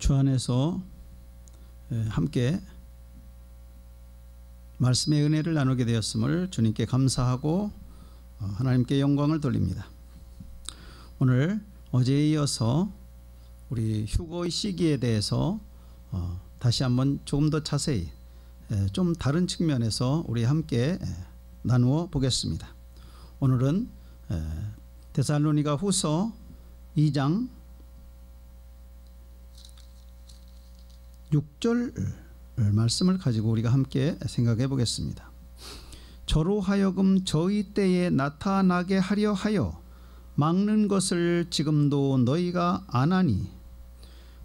주 안에서 함께 말씀의 은혜를 나누게 되었음을 주님께 감사하고 하나님께 영광을 돌립니다. 오늘 어제에 이어서 우리 휴거의 시기에 대해서 다시 한번 조금 더 자세히 좀 다른 측면에서 우리 함께 나누어 보겠습니다. 오늘은 데살로니가 후서 2장 6절 말씀을 가지고 우리가 함께 생각해 보겠습니다. 저로 하여금 저희 때에 나타나게 하려 하여 막는 것을 지금도 너희가 아나니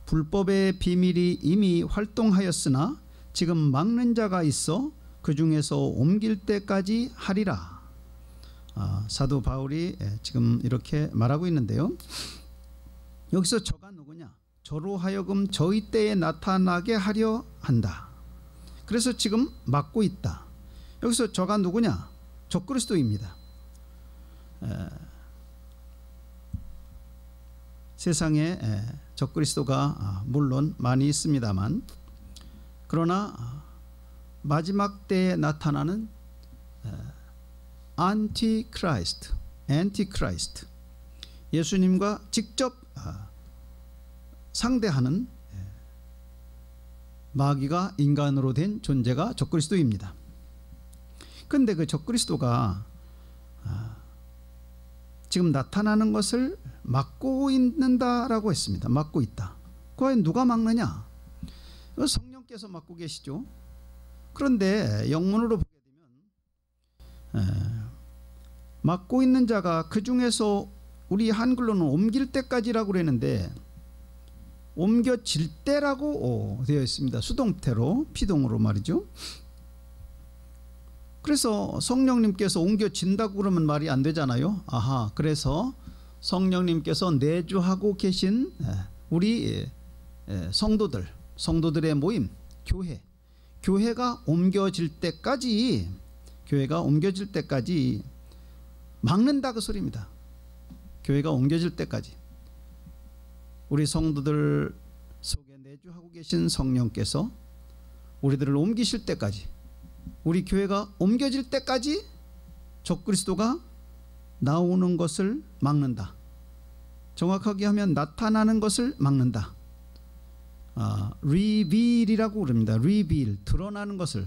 불법의 비밀이 이미 활동하였으나 지금 막는 자가 있어 그 중에서 옮길 때까지 하리라. 사도 바울이 지금 이렇게 말하고 있는데요. 여기서 저가 누구냐? 저로 하여금 저희 때에 나타나게 하려 한다. 그래서 지금 막고 있다. 여기서 저가 누구냐? 적그리스도입니다. 세상에 적그리스도가 물론 많이 있습니다만, 그러나 마지막 때에 나타나는 안티크라이스트, 예수님과 직접 상대하는 마귀가 인간으로 된 존재가 적그리스도입니다. 그런데 그 적그리스도가 지금 나타나는 것을 막고 있는다라고 했습니다. 막고 있다. 과연 누가 막느냐? 성령께서 막고 계시죠. 그런데 영문으로 보게 되면 막고 있는 자가 그 중에서 우리 한글로는 옮길 때까지라고 그랬는데 옮겨질 때라고 되어 있습니다. 수동태로, 피동으로 말이죠. 그래서 성령님께서 옮겨진다고 그러면 말이 안 되잖아요. 그래서 성령님께서 내주하고 계신 우리 성도들의 모임, 교회가 옮겨질 때까지 막는다, 그 소리입니다. 교회가 옮겨질 때까지 우리 성도들 속에 내주하고 계신 성령께서 우리들을 옮기실 때까지, 우리 교회가 옮겨질 때까지 적그리스도가 나오는 것을 막는다. 정확하게 하면 나타나는 것을 막는다. 리빌이라고 그럽니다. 리빌, 드러나는 것을.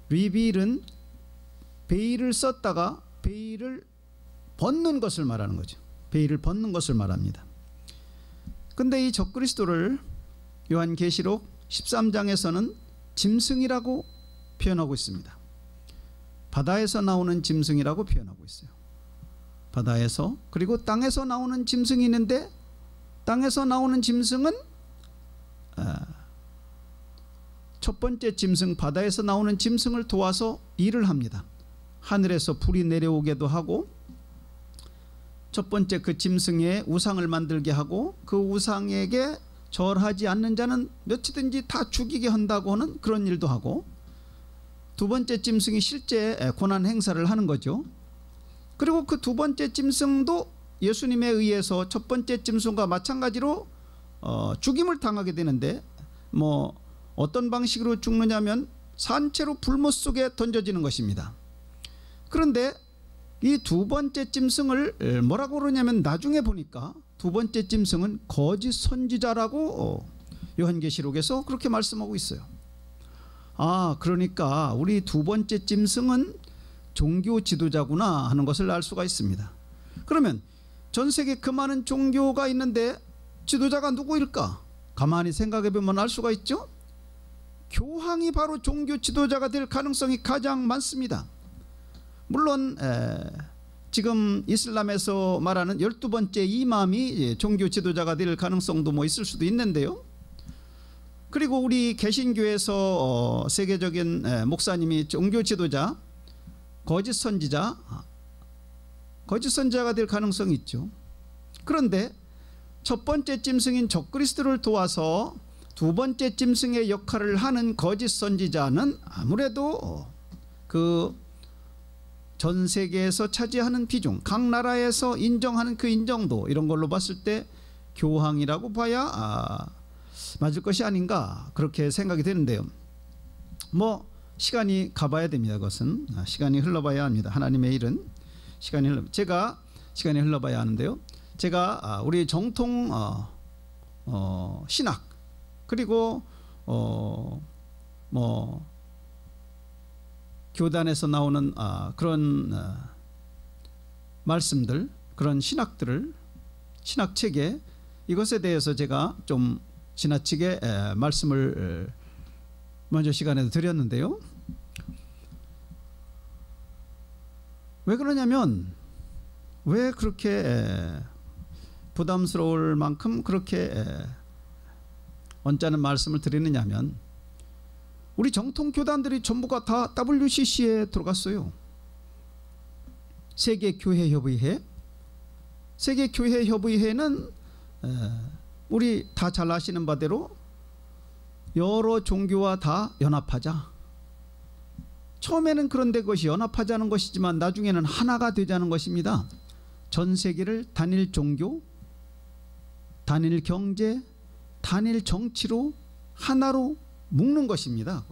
리빌은 베일을 썼다가 베일을 벗는 것을 말하는 거죠. 베일을 벗는 것을 말합니다. 근데 이 적그리스도를 요한계시록 13장에서는 짐승이라고 표현하고 있습니다. 바다에서 나오는 짐승이라고 표현하고 있어요. 바다에서, 그리고 땅에서 나오는 짐승이 있는데, 땅에서 나오는 짐승은 첫 번째 짐승, 바다에서 나오는 짐승을 도와서 일을 합니다. 하늘에서 불이 내려오게도 하고, 첫 번째 그 짐승의 우상을 만들게 하고, 그 우상에게 절하지 않는 자는 몇이든지 다 죽이게 한다고 하는 그런 일도 하고, 두 번째 짐승이 실제 고난 행사를 하는 거죠. 그리고 그 두 번째 짐승도 예수님에 의해서 첫 번째 짐승과 마찬가지로 죽임을 당하게 되는데, 어떤 방식으로 죽느냐면 산채로 불못 속에 던져지는 것입니다. 그런데 이 두 번째 짐승을 뭐라고 그러냐면, 나중에 보니까 두 번째 짐승은 거짓 선지자라고 요한계시록에서 그렇게 말씀하고 있어요. 그러니까 우리 두 번째 짐승은 종교 지도자구나 하는 것을 알 수가 있습니다. 그러면 전 세계 그 많은 종교가 있는데 지도자가 누구일까? 가만히 생각해 보면 알 수가 있죠. 교황이 바로 종교 지도자가 될 가능성이 가장 많습니다. 물론 지금 이슬람에서 말하는 12번째 이맘이 종교 지도자가 될 가능성도 있을 수도 있는데요. 그리고 우리 개신교에서 세계적인 목사님이 종교 지도자, 거짓 선지자가 될 가능성이 있죠. 그런데 첫 번째 짐승인 적그리스도를 도와서 두 번째 짐승의 역할을 하는 거짓 선지자는 아무래도 그 전 세계에서 차지하는 비중, 각 나라에서 인정하는 그 인정도, 이런 걸로 봤을 때 교황이라고 봐야 맞을 것이 아닌가 그렇게 생각이 되는데요. 뭐 시간이 가봐야 됩니다. 그것은 시간이 흘러봐야 합니다. 하나님의 일은 제가 시간이 흘러봐야 하는데요. 제가 우리 정통 신학 그리고 뭐 교단에서 나오는 그런 말씀들, 그런 신학체계, 이것에 대해서 제가 좀 지나치게 말씀을 먼저 시간에도 드렸는데요. 왜 그러냐면, 왜 그렇게 부담스러울 만큼 그렇게 언짢은 말씀을 드리느냐면, 우리 정통 교단들이 전부가 다 WCC에 들어갔어요. 세계교회협의회. 세계교회협의회는 우리 다 잘 아시는 바대로 여러 종교와 다 연합하자. 처음에는 그런데 그것이 연합하자는 것이지만 나중에는 하나가 되자는 것입니다. 전 세계를 단일 종교, 단일 경제, 단일 정치로 하나로 묶는 것입니다.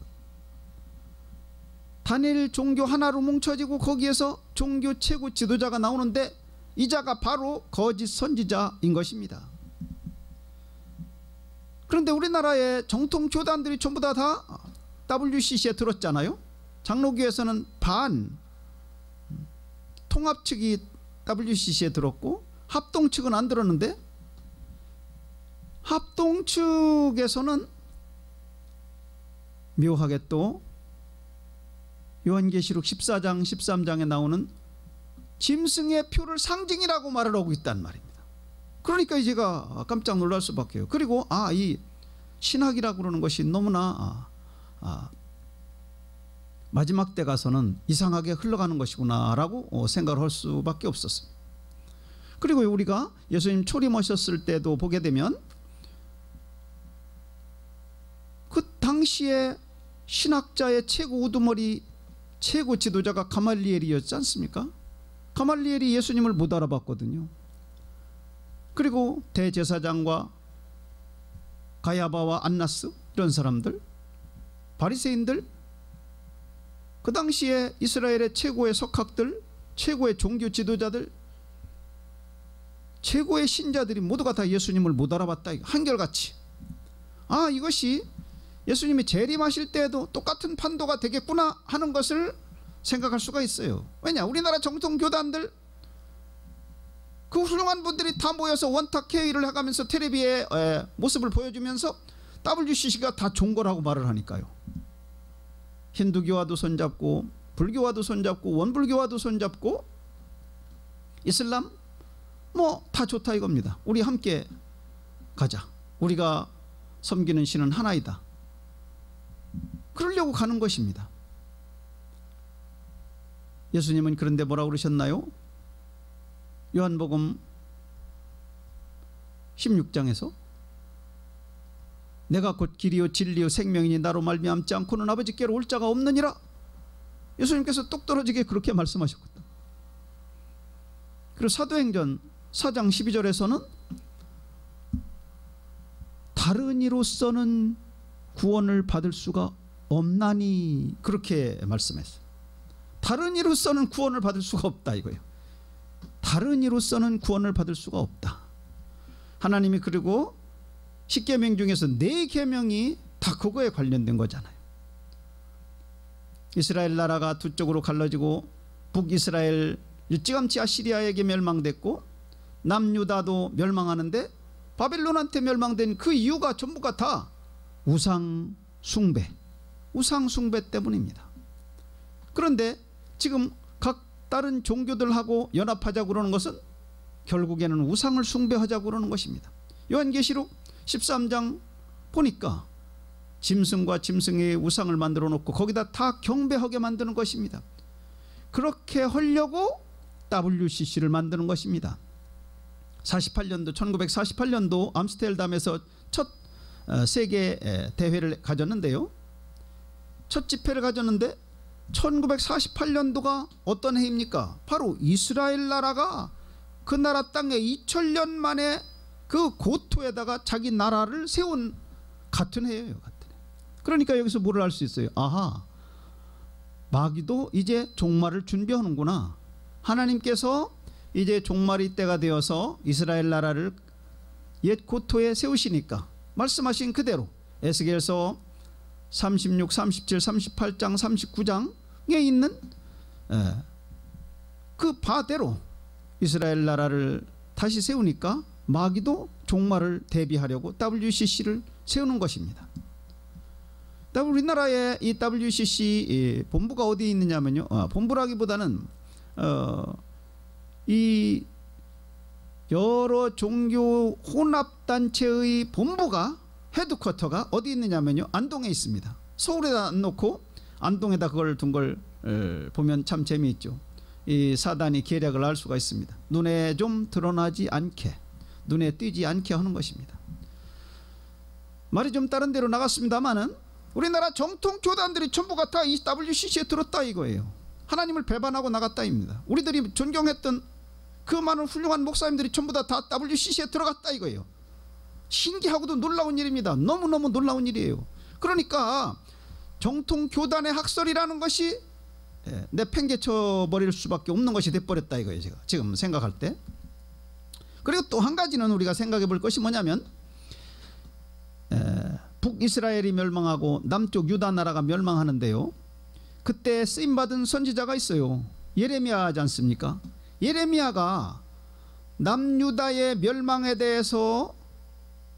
단일 종교 하나로 뭉쳐지고 거기에서 종교 최고 지도자가 나오는데 이 자가 바로 거짓 선지자인 것입니다. 그런데 우리나라의 정통 교단들이 전부 다 WCC에 들었잖아요. 장로교에서는 반 통합 측이 WCC에 들었고 합동 측은 안 들었는데, 합동 측에서는 묘하게 또 요한계시록 14장 13장에 나오는 짐승의 표를 상징이라고 말을 하고 있단 말입니다. 그러니까 제가 깜짝 놀랄 수밖에요. 그리고 이 신학이라고 그러는 것이 너무나 마지막 때 가서는 이상하게 흘러가는 것이구나 라고 생각을 할 수밖에 없었습니다. 그리고 우리가 예수님 초림하셨을 때도 보게 되면 그 당시에 신학자의 최고 우두머리, 최고 지도자가 가말리엘이었지 않습니까? 가말리엘이 예수님을 못 알아봤거든요. 그리고 대제사장과 가야바와 안나스, 이런 사람들, 바리새인들, 그 당시에 이스라엘의 최고의 석학들, 최고의 종교 지도자들, 최고의 신자들이 모두가 다 예수님을 못 알아봤다. 한결같이. 이것이 예수님이 재림하실 때에도 똑같은 판도가 되겠구나 하는 것을 생각할 수가 있어요. 왜냐? 우리나라 정통 교단들, 그 훌륭한 분들이 다 모여서 원탁 회의를 해가면서 텔레비에 모습을 보여주면서 WCC가 다 종거라고 말을 하니까요. 힌두교와도 손잡고 불교와도 손잡고 원불교와도 손잡고 이슬람 뭐 다 좋다 이겁니다. 우리 함께 가자. 우리가 섬기는 신은 하나이다. 그러려고 가는 것입니다. 예수님은 그런데 뭐라고 그러셨나요? 요한복음 16장에서 내가 곧 길이요 진리요 생명이니 나로 말미암지 않고는 아버지께로 올 자가 없느니라. 예수님께서 똑 떨어지게 그렇게 말씀하셨거든. 그리고 사도행전 4장 12절에서는 다른 이로서는 구원을 받을 수가 없나니, 그렇게 말씀했어요. 다른 이로서는 구원을 받을 수가 없다 이거예요. 다른 이로서는 구원을 받을 수가 없다. 하나님이 그리고 십계명 중에서 4계명이 다 그거에 관련된 거잖아요. 이스라엘 나라가 두 쪽으로 갈라지고 북이스라엘 일찌감치 아시리아에게 멸망됐고 남유다도 멸망하는데 바빌론한테 멸망된 그 이유가 전부가 다 우상 숭배 때문입니다. 그런데 지금 각 다른 종교들하고 연합하자고 그러는 것은 결국에는 우상을 숭배하자고 그러는 것입니다. 요한계시록 13장 보니까 짐승과 짐승의 우상을 만들어 놓고 거기다 다 경배하게 만드는 것입니다. 그렇게 하려고 WCC를 만드는 것입니다. 1948년도 암스테르담에서 첫 세계 대회를 가졌는데요. 첫 집회를 가졌는데 1948년도가 어떤 해입니까? 바로 이스라엘 나라가 그 나라 땅에 2000년 만에 그 고토에다가 자기 나라를 세운 같은 해예요. 같은 해. 그러니까 여기서 뭐를 알 수 있어요? 아하, 마귀도 이제 종말을 준비하는구나. 하나님께서 이제 종말이 때가 되어서 이스라엘 나라를 옛 고토에 세우시니까 말씀하신 그대로 에스겔서 36, 37, 38장, 39장에 있는 그 바대로 이스라엘 나라를 다시 세우니까 마귀도 종말을 대비하려고 WCC를 세우는 것입니다. 우리나라의 이 WCC 본부가 어디에 있느냐면요, 본부라기보다는 이 여러 종교 혼합단체의 본부가, 헤드쿼터가 어디 있느냐면요, 안동에 있습니다. 서울에다 안 놓고 안동에다 그걸 둔 걸 보면 참 재미있죠. 이 사단이 계략을 알 수가 있습니다. 눈에 좀 드러나지 않게, 눈에 띄지 않게 하는 것입니다. 말이 좀 다른 데로 나갔습니다마는 우리나라 정통 교단들이 전부가 다 이 WCC에 들었다 이거예요. 하나님을 배반하고 나갔다입니다. 우리들이 존경했던 그 많은 훌륭한 목사님들이 전부 다 WCC에 들어갔다 이거예요. 신기하고도 놀라운 일입니다. 너무너무 놀라운 일이에요. 그러니까 정통 교단의 학설이라는 것이 내팽개쳐 버릴 수밖에 없는 것이 돼버렸다 이거예요. 제가 지금 생각할 때. 그리고 또 한 가지는 우리가 생각해 볼 것이 뭐냐면, 북이스라엘이 멸망하고 남쪽 유다 나라가 멸망하는데요, 그때 쓰임받은 선지자가 있어요. 예레미야지 않습니까? 예레미야가 남유다의 멸망에 대해서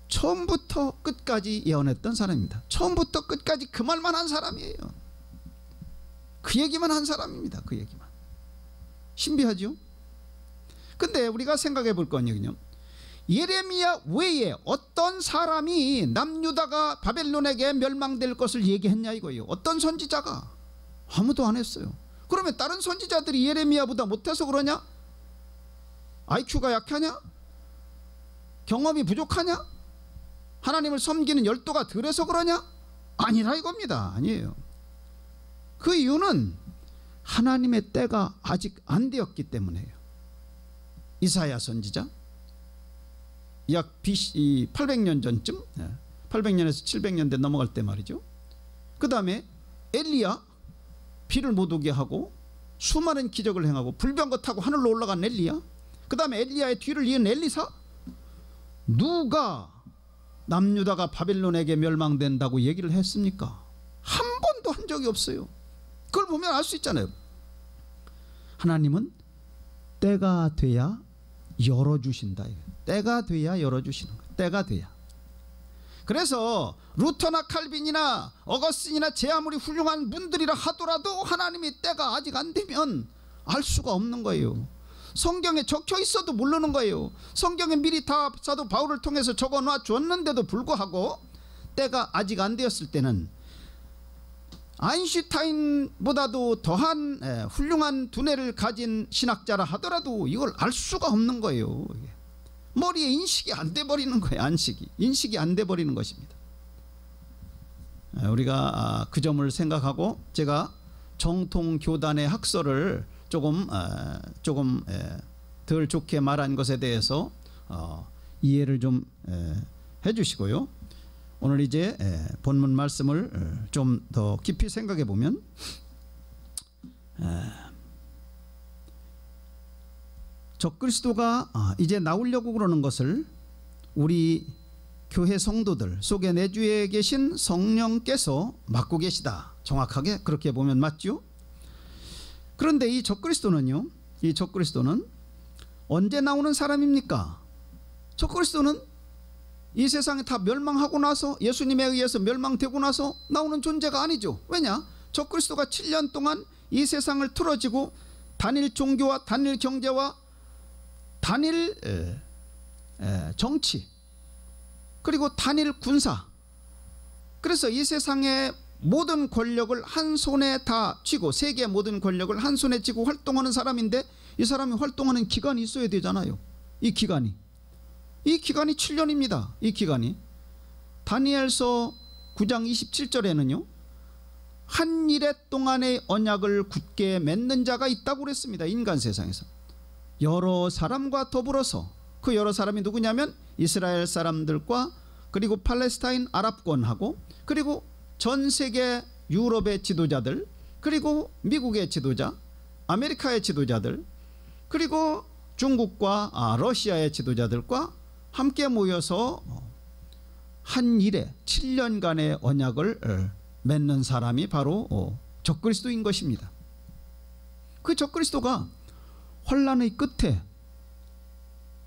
처음부터 끝까지 예언했던 사람입니다. 처음부터 끝까지 그 말만 한 사람이에요. 그 얘기만 한 사람입니다. 그 얘기만. 신비하죠? 근데 우리가 생각해 볼 건요, 예레미야 외에 어떤 사람이 남유다가 바벨론에게 멸망될 것을 얘기했냐 이거예요. 어떤 선지자가? 아무도 안 했어요. 그러면 다른 선지자들이 예레미야보다 못해서 그러냐? IQ가 약하냐? 경험이 부족하냐? 하나님을 섬기는 열도가 덜해서 그러냐? 아니라 이겁니다. 아니에요. 그 이유는 하나님의 때가 아직 안 되었기 때문에요. 이사야 선지자 약 BC 800년 전쯤, 800년에서 700년대 넘어갈 때 말이죠. 그 다음에 엘리야, 비를 못 오게 하고 수많은 기적을 행하고 불병거 타고 하늘로 올라간 엘리야, 그 다음에 엘리야의 뒤를 이은 엘리사. 누가 남유다가 바벨론에게 멸망된다고 얘기를 했습니까? 한 번도 한 적이 없어요. 그걸 보면 알 수 있잖아요. 하나님은 때가 돼야 열어주신다. 때가 돼야 열어주시는 거예요. 때가 돼야. 그래서 루터나 칼빈이나 어거스틴이나 제 아무리 훌륭한 분들이라 하더라도 하나님의 때가 아직 안 되면 알 수가 없는 거예요. 성경에 적혀 있어도 모르는 거예요. 성경에 미리 다 사도 바울을 통해서 적어놔 줬는데도 불구하고 때가 아직 안 되었을 때는 아인슈타인보다도 더한 훌륭한 두뇌를 가진 신학자라 하더라도 이걸 알 수가 없는 거예요. 머리에 인식이 안 돼 버리는 거예요. 인식이 안 돼 버리는 것입니다. 우리가 그 점을 생각하고 제가 정통 교단의 학설을 조금 덜 좋게 말한 것에 대해서 이해를 좀 해주시고요. 오늘 이제 본문 말씀을 좀 더 깊이 생각해 보면, 적그리스도가 이제 나오려고 그러는 것을 우리 교회 성도들 속에 내주에 계신 성령께서 맡고 계시다. 정확하게 그렇게 보면 맞죠? 그런데 이 적그리스도는요, 이 적그리스도는 언제 나오는 사람입니까? 적그리스도는 이 세상에 다 멸망하고 나서, 예수님에 의해서 멸망되고 나서 나오는 존재가 아니죠. 왜냐? 적그리스도가 7년 동안 이 세상을 틀어지고 단일 종교와 단일 경제와 단일 정치, 그리고 단일 군사, 그래서 이 세상의 모든 권력을 한 손에 다 쥐고, 세계의 모든 권력을 한 손에 쥐고 활동하는 사람인데, 이 사람이 활동하는 기간이 있어야 되잖아요. 이 기간이 7년입니다. 이 기간이. 다니엘서 9장 27절에는요 한 일해 동안의 언약을 굳게 맺는 자가 있다고 그랬습니다. 인간 세상에서 여러 사람과 더불어서, 그 여러 사람이 누구냐면 이스라엘 사람들과 그리고 팔레스타인 아랍권하고 그리고 전 세계 유럽의 지도자들 그리고 미국의 지도자, 아메리카의 지도자들 그리고 중국과 러시아의 지도자들과 함께 모여서 한 일에 7년간의 언약을 맺는 사람이 바로 적그리스도인 것입니다. 그 적그리스도가 환난의 끝에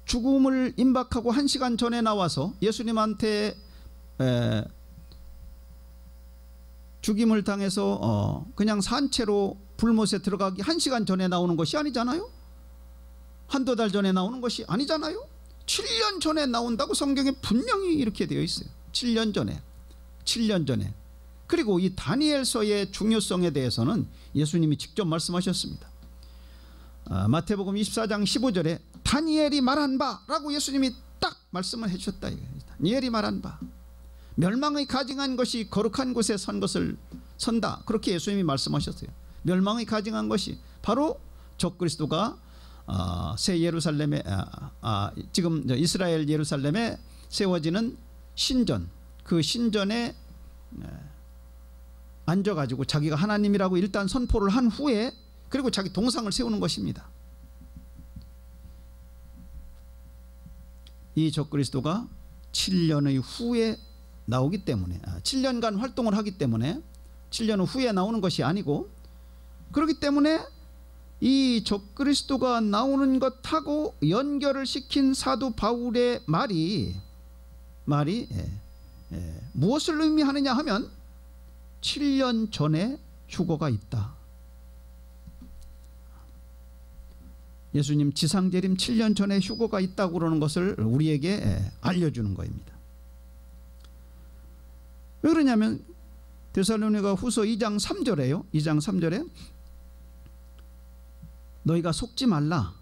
죽음을 임박하고 1시간 전에 나와서 예수님한테 죽임을 당해서 그냥 산채로 불못에 들어가기 1시간 전에 나오는 것이 아니잖아요. 한두 달 전에 나오는 것이 아니잖아요. 7년 전에 나온다고 성경에 분명히 이렇게 되어 있어요. 7년 전에. 그리고 이 다니엘서의 중요성에 대해서는 예수님이 직접 말씀하셨습니다. 마태복음 24장 15절에 다니엘이 말한 바라고 예수님이 딱 말씀을 해주셨다. 다니엘이 말한 바, 멸망의 가증한 것이 거룩한 곳에 선 것을 선다, 그렇게 예수님이 말씀하셨어요. 멸망의 가증한 것이 바로 적그리스도가 새 예루살렘에 지금 이스라엘 예루살렘에 세워지는 신전, 그 신전에 앉아가지고 자기가 하나님이라고 일단 선포를 한 후에 그리고 자기 동상을 세우는 것입니다. 이 적그리스도가 7년의 후에 나오기 때문에 7년간 활동을 하기 때문에 7년 후에 나오는 것이 아니고, 그렇기 때문에 이 적그리스도가 나오는 것하고 연결을 시킨 사도 바울의 말이 무엇을 의미하느냐 하면 7년 전에 휴거가 있다. 예수님 지상재림 7년 전에 휴거가 있다고 그러는 것을 우리에게 알려주는 것입니다. 왜 그러냐면 데살로니가 후서 2장 3절에요. 2장 3절에 너희가 속지 말라.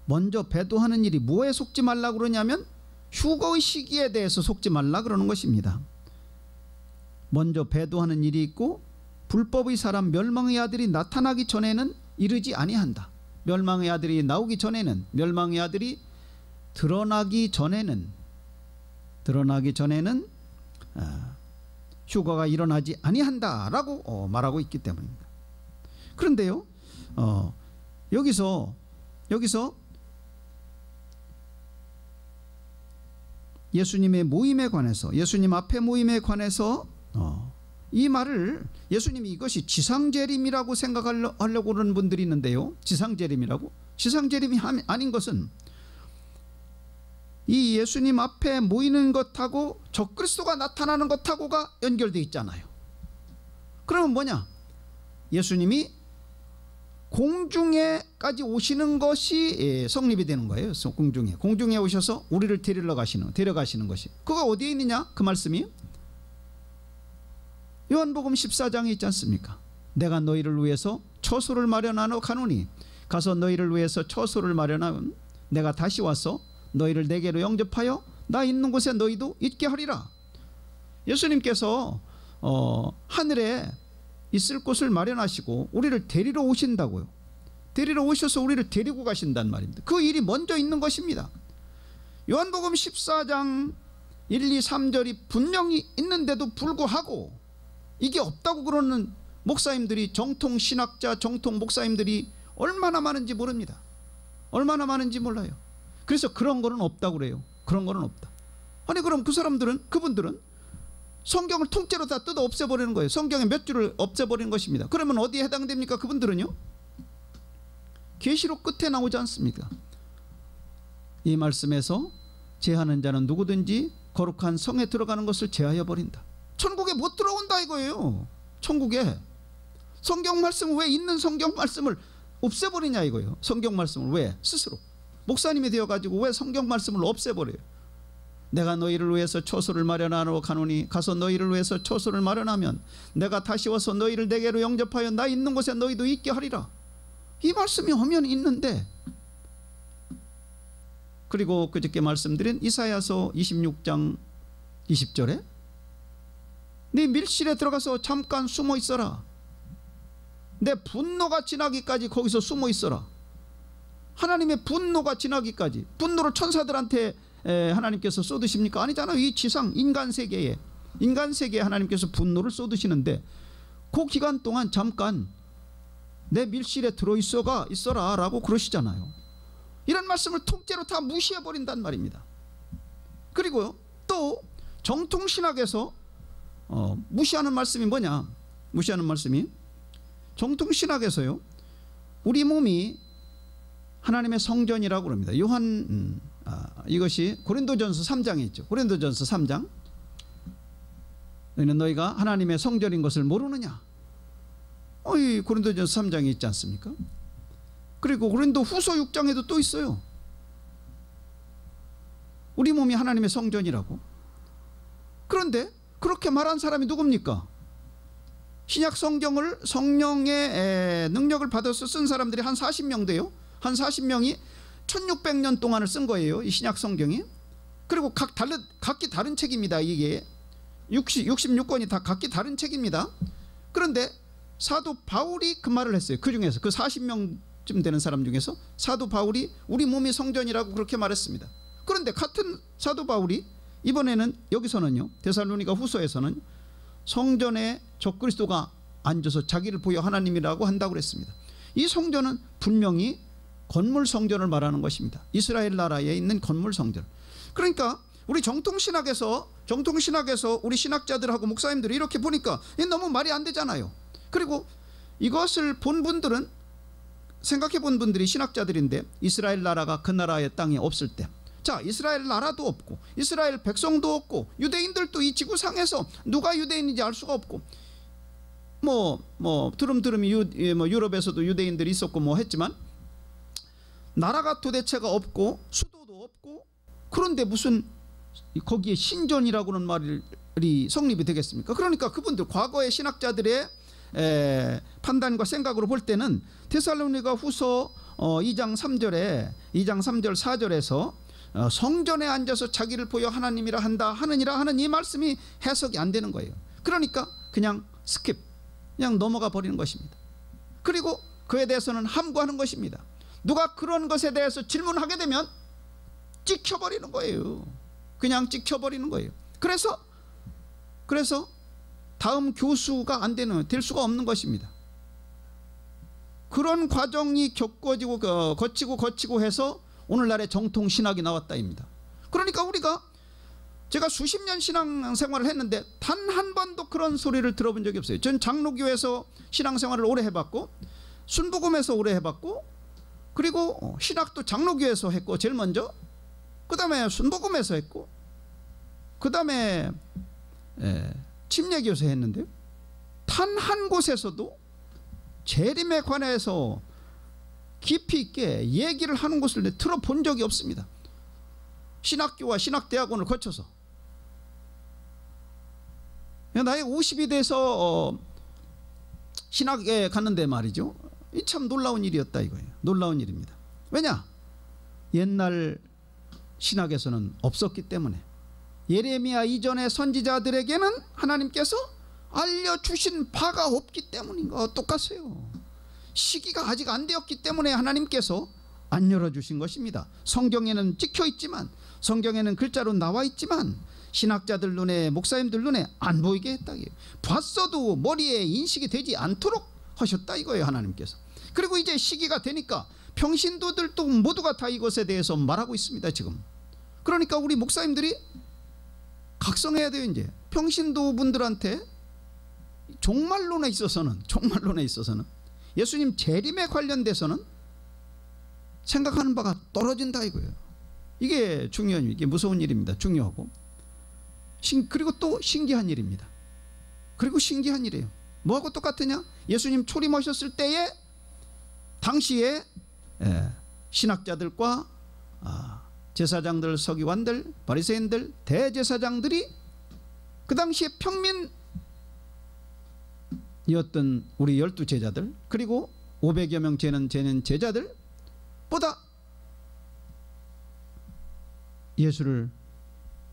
먼저 배도하는 일이 뭐에 속지 말라 그러냐면 휴거의 시기에 대해서 속지 말라 그러는 것입니다. 먼저 배도하는 일이 있고 불법의 사람 멸망의 아들이 나타나기 전에는 이르지 아니한다. 멸망의 아들이 나오기 전에는, 멸망의 아들이 드러나기 전에는 휴거가 일어나지 아니한다라고 말하고 있기 때문입니다. 그런데요, 여기서 예수님의 모임에 관해서, 예수님 앞에 모임에 관해서 이 말을 예수님이 이것이 지상재림이라고 생각하려고 하는 분들이 있는데요. 지상재림이라고? 지상재림이 아닌 것은 이 예수님 앞에 모이는 것하고 적그리스도가 나타나는 것하고가 연결되어 있잖아요. 그러면 뭐냐? 예수님이 공중에까지 오시는 것이 성립이 되는 거예요. 공중에 오셔서 우리를 데려가시는 것이. 그가 어디에 있느냐? 그 말씀이 요한복음 14장에 있지 않습니까? 내가 너희를 위해서 처소를 마련하러 가노니 가서 너희를 위해서 처소를 마련하면 내가 다시 와서 너희를 내게로 영접하여 나 있는 곳에 너희도 있게 하리라. 예수님께서 하늘에 있을 곳을 마련하시고 우리를 데리러 오신다고요. 데리러 오셔서 우리를 데리고 가신단 말입니다. 그 일이 먼저 있는 것입니다. 요한복음 14장 1, 2, 3절이 분명히 있는데도 불구하고 이게 없다고 그러는 목사님들이, 정통 신학자, 정통 목사님들이 얼마나 많은지 모릅니다. 얼마나 많은지 몰라요. 그래서 그런 거는 없다고 그래요. 그런 거는 없다. 아니 그럼 그분들은 성경을 통째로 다 뜯어 없애버리는 거예요. 성경의 몇 줄을 없애버리는 것입니다. 그러면 어디에 해당됩니까? 그분들은요, 계시록 끝에 나오지 않습니까? 이 말씀에서 제하는 자는 누구든지 거룩한 성에 들어가는 것을 제하여 버린다. 천국에 못 들어온다 이거예요. 천국에. 성경 말씀, 왜 있는 성경 말씀을 없애버리냐 이거예요. 성경 말씀을 왜 스스로 목사님이 되어가지고 왜 성경 말씀을 없애버려요? 내가 너희를 위해서 처소를 마련하러 가노니 가서 너희를 위해서 처소를 마련하면 내가 다시 와서 너희를 내게로 영접하여 나 있는 곳에 너희도 있게 하리라. 이 말씀이 오면 있는데, 그리고 그저께 말씀드린 이사야서 26장 20절에 네 밀실에 들어가서 잠깐 숨어 있어라. 내 분노가 지나기까지 거기서 숨어 있어라. 하나님의 분노가 지나기까지, 분노를 천사들한테 하나님께서 쏟으십니까? 아니잖아요. 이 지상 인간 세계에 하나님께서 분노를 쏟으시는데 그 기간 동안 잠깐 내 밀실에 있어라 라고 그러시잖아요. 이런 말씀을 통째로 다 무시해버린단 말입니다. 그리고 또 정통신학에서 무시하는 말씀이 뭐냐? 무시하는 말씀이 정통신학에서요, 우리 몸이 하나님의 성전이라고 그럽니다. 이것이 고린도전서 3장에 있죠. 고린도전서 3장. 너희는 너희가 하나님의 성전인 것을 모르느냐? 이 고린도전서 3장에 있지 않습니까? 그리고 고린도후서 6장에도 또 있어요. 우리 몸이 하나님의 성전이라고. 그런데 그렇게 말한 사람이 누굽니까? 신약 성경을 성령의 능력을 받아서 쓴 사람들이 한 40명 돼요. 한 40명이 1600년 동안을 쓴 거예요, 이 신약 성경이. 그리고 각기 다른 책입니다. 이게 66권이 다 각기 다른 책입니다. 그런데 사도 바울이 그 말을 했어요. 그 중에서 그 40명쯤 되는 사람 중에서 사도 바울이 우리 몸이 성전이라고 그렇게 말했습니다. 그런데 같은 사도 바울이 이번에는 여기서는요, 데살로니가 후서에서는 성전에 적그리스도가 앉아서 자기를 보여 하나님이라고 한다고 그랬습니다. 이 성전은 분명히 건물 성전을 말하는 것입니다. 이스라엘 나라에 있는 건물 성전. 그러니까 우리 정통신학에서 우리 신학자들하고 목사님들이 이렇게 보니까 너무 말이 안 되잖아요. 그리고 이것을 본 분들은, 생각해 본 분들이 신학자들인데, 이스라엘 나라가 그 나라의 땅에 없을 때, 자, 이스라엘 나라도 없고 이스라엘 백성도 없고 유대인들도 이 지구상에서 누가 유대인인지 알 수가 없고, 드름드름이 유럽에서도 유대인들이 있었고 했지만 나라가 도대체가 없고 수도도 없고, 그런데 무슨 거기에 신전이라고는 말이 성립이 되겠습니까? 그러니까 그분들 과거의 신학자들의 판단과 생각으로 볼 때는 데살로니가 후서 2장 3절 4절에서 성전에 앉아서 자기를 보여 하나님이라 하느니라 하는 이 말씀이 해석이 안 되는 거예요. 그러니까 그냥 그냥 넘어가 버리는 것입니다. 그리고 그에 대해서는 함구하는 것입니다. 누가 그런 것에 대해서 질문하게 되면 찍혀버리는 거예요. 그냥 찍혀버리는 거예요. 그래서 다음 교수가 될 수가 없는 것입니다. 그런 과정이 거치고 해서 오늘날의 정통신학이 나왔다입니다. 그러니까 제가 수십 년 신앙생활을 했는데 단 한 번도 그런 소리를 들어본 적이 없어요. 전 장로교에서 신앙생활을 오래 해봤고, 순복음에서 오래 해봤고, 그리고 신학도 장로교에서 했고 제일 먼저, 그 다음에 순복음에서 했고, 그 다음에 침례교에서 했는데요, 단 한 곳에서도 재림에 관해서 깊이 있게 얘기를 하는 것을 들어본 적이 없습니다. 신학교와 신학대학원을 거쳐서 나이 50이 돼서 신학에 갔는데 말이죠, 이 참 놀라운 일이었다 이거예요. 놀라운 일입니다. 왜냐? 옛날 신학에서는 없었기 때문에. 예레미야 이전의 선지자들에게는 하나님께서 알려주신 바가 없기 때문인가 똑같아요. 시기가 아직 안 되었기 때문에 하나님께서 안 열어주신 것입니다. 성경에는 찍혀있지만, 성경에는 글자로 나와있지만 신학자들 눈에, 목사님들 눈에 안 보이게 했다. 봤어도 머리에 인식이 되지 않도록 하셨다 이거예요, 하나님께서. 그리고 이제 시기가 되니까 평신도들도 모두가 다 이것에 대해서 말하고 있습니다 지금. 그러니까 우리 목사님들이 각성해야 돼요. 이제 평신도 분들한테 종말론에 있어서는 예수님 재림에 관련돼서는 생각하는 바가 떨어진다 이거예요. 이게 중요한 일, 이게 무서운 일입니다. 중요하고 그리고 또 신기한 일입니다. 그리고 신기한 일이에요. 뭐하고 똑같으냐? 예수님 초림하셨을 때에 당시에 신학자들과 제사장들, 서기관들, 바리새인들, 대제사장들이 그 당시에 평민이었던 우리 12제자들, 그리고 500여 명 되는 제자들보다 예수를